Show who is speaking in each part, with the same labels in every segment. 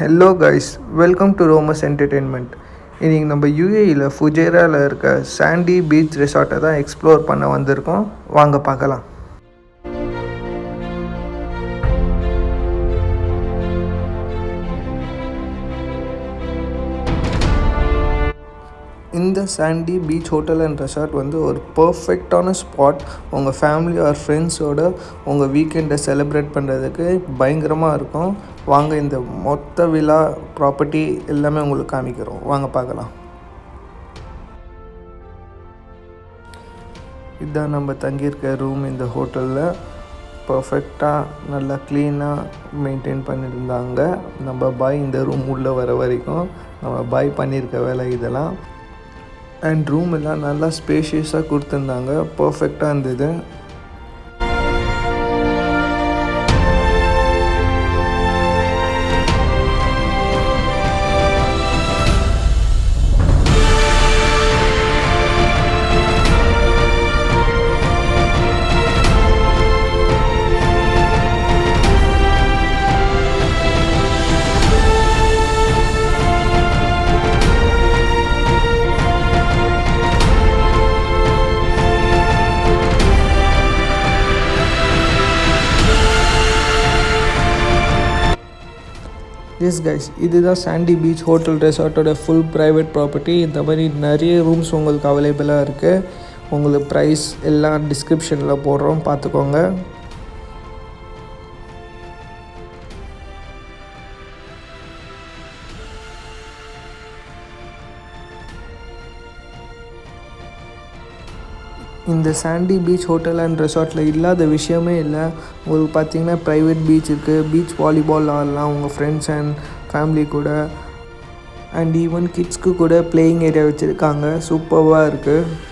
Speaker 1: Hello guys, welcome to Ramus entertainment. இன்றைக்கி நம்ம யூஏஇயில் ஃபுஜேராவில் இருக்க சாண்டி பீச் ரெசார்ட்டை தான் எக்ஸ்ப்ளோர் பண்ண வந்திருக்கோம். வாங்க பார்க்கலாம். இந்த sandy beach hotel and resort வந்து ஒரு பர்ஃபெக்டான ஸ்பாட். உங்கள் ஃபேமிலி ஆர் ஃப்ரெண்ட்ஸோடு உங்கள் வீக்கெண்டை செலிப்ரேட் பண்ணுறதுக்கு பயங்கரமாக இருக்கும். வாங்க இந்த மொத்த விழா ப்ராப்பர்ட்டி எல்லாமே உங்களுக்கு காமிக்கிறோம். வாங்க பார்க்கலாம். இதுதான் நம்ம தங்கியிருக்க ரூம். இந்த ஹோட்டலில் பர்ஃபெக்டாக நல்லா க்ளீனாக மெயின்டைன் பண்ணியிருந்தாங்க. நம்ம பாய் இந்த ரூம் உள்ளே வர வரைக்கும் நம்ம பாய் பண்ணியிருக்க வேலை இதெல்லாம். அண்ட் ரூம் எல்லாம் நல்லா ஸ்பேஷியஸாக கொடுத்துருந்தாங்க. பர்ஃபெக்டாக இருந்தது. எஸ் கைஸ், இதுதான் சாண்டி பீச் ஹோட்டல் ரெசார்ட்டோட ஃபுல் ப்ரைவேட் ப்ராப்பர்ட்டி. இந்த மாதிரி நிறைய ரூம்ஸ் உங்களுக்கு அவைலபிளாக இருக்குது. உங்களுக்கு ப்ரைஸ் எல்லாம் டிஸ்கிரிப்ஷனில் போடுறோம், பார்த்துக்கோங்க. இந்த சாண்டி பீச் ஹோட்டல் அண்ட் ரெசார்ட்டில் இல்லாத விஷயமே இல்லை. உங்களுக்கு பார்த்திங்கன்னா ப்ரைவேட் பீச் இருக்குது. பீச் வாலிபால் ஆடலாம் உங்கள் ஃப்ரெண்ட்ஸ் அண்ட் ஃபேமிலி கூட. அண்ட் ஈவன் கிட்ஸ்க்கு கூட பிளேயிங் ஏரியா வச்சுருக்காங்க. சூப்பராக இருக்குது.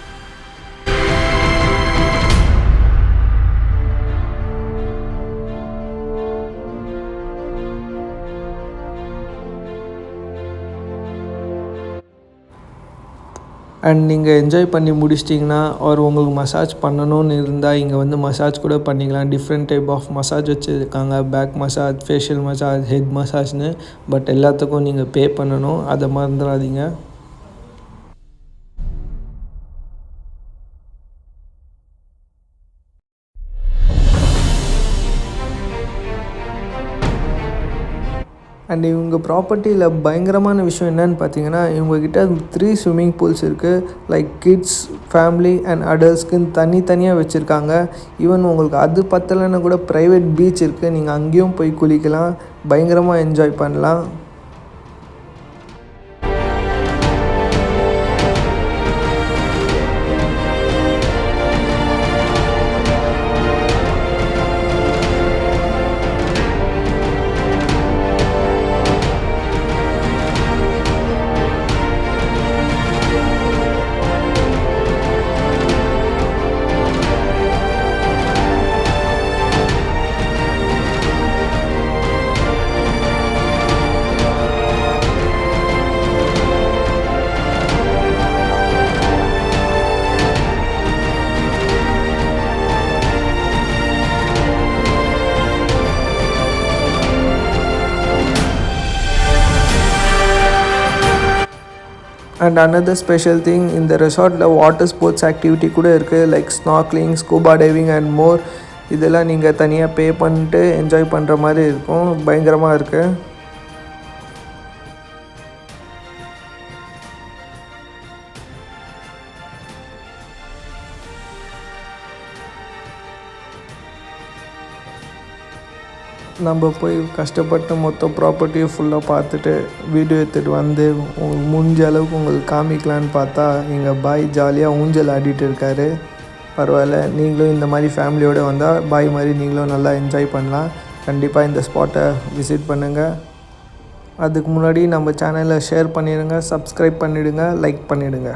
Speaker 1: அண்ட் நீங்கள் என்ஜாய் பண்ணி முடிச்சிட்டிங்கன்னா ஒரு உங்களுக்கு மசாஜ் பண்ணணும்னு இருந்தால் இங்கே வந்து மசாஜ் கூட பண்ணிக்கலாம். டிஃப்ரெண்ட் டைப் ஆஃப் மசாஜ் வச்சுருக்காங்க. Back massage, facial massage, head மசாஜ்னு. பட் எல்லாத்துக்கும் நீங்கள் பே பண்ணணும், அதை மறந்துடாதீங்க. அண்ட் இவங்க ப்ராப்பர்ட்டியில் பயங்கரமான விஷயம் என்னென்னு பார்த்தீங்கன்னா, இவங்கக்கிட்ட 3 ஸ்விம்மிங் பூல்ஸ் இருக்குது. லைக் கிட்ஸ், ஃபேமிலி அண்ட் அடல்ட்ஸ்க்குன்னு தனித்தனியாக வச்சுருக்காங்க. ஈவன் உங்களுக்கு அது பத்தலைன்னா கூட ப்ரைவேட் பீச் இருக்குது. நீங்கள் அங்கேயும் போய் குளிக்கலாம், பயங்கரமாக என்ஜாய் பண்ணலாம். அண்ட் அனதர் ஸ்பெஷல் திங், இந்த ரெசார்ட்டில் வாட்டர் ஸ்போர்ட்ஸ் ஆக்டிவிட்டி கூட இருக்குது. Like snorkelling, scuba diving and more. இதெல்லாம் நீங்கள் தனியாக பே பண்ணிட்டு என்ஜாய் பண்ணுற மாதிரி இருக்கும். பயங்கரமாக இருக்குது. நம்ம போய் கஷ்டப்பட்டு மொத்த ப்ராப்பர்ட்டியை ஃபுல்லாக பார்த்துட்டு வீடியோ எடுத்துகிட்டு வந்து முடிஞ்ச அளவுக்கு உங்களுக்கு காமிக்கலான்னு பார்த்தா எங்கள் பாய் ஜாலியாக ஊஞ்சல் ஆடிட்டு இருக்காரு. பரவாயில்ல, நீங்களும் இந்த மாதிரி ஃபேமிலியோடு வந்தால் பாய் மாதிரி நீங்களும் நல்லா என்ஜாய் பண்ணலாம். கண்டிப்பாக இந்த ஸ்பாட்டை விசிட் பண்ணுங்கள். அதுக்கு முன்னாடி நம்ம சேனலை ஷேர் பண்ணிடுங்க, சப்ஸ்கிரைப் பண்ணிவிடுங்க, லைக் பண்ணிவிடுங்க.